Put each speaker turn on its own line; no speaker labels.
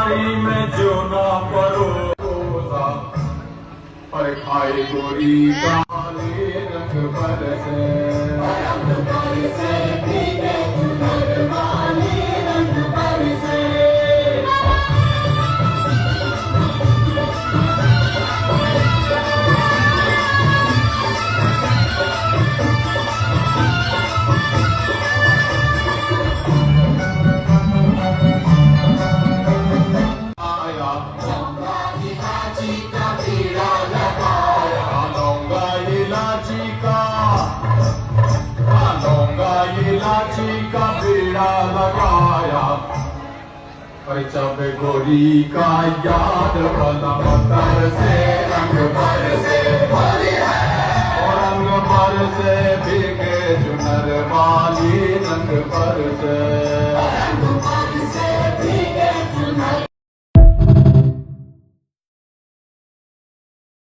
बुराई में जो ना परोसा पर खाए गोरी काले रंग बरसे भीगे चुनर वाले रंग बरसे इलाची का बीड़ा लगाया पर जब गोरी का याद पलमतर से रंग बरसे और रंग बरसे भीगे चुनर वाली रंग बरसे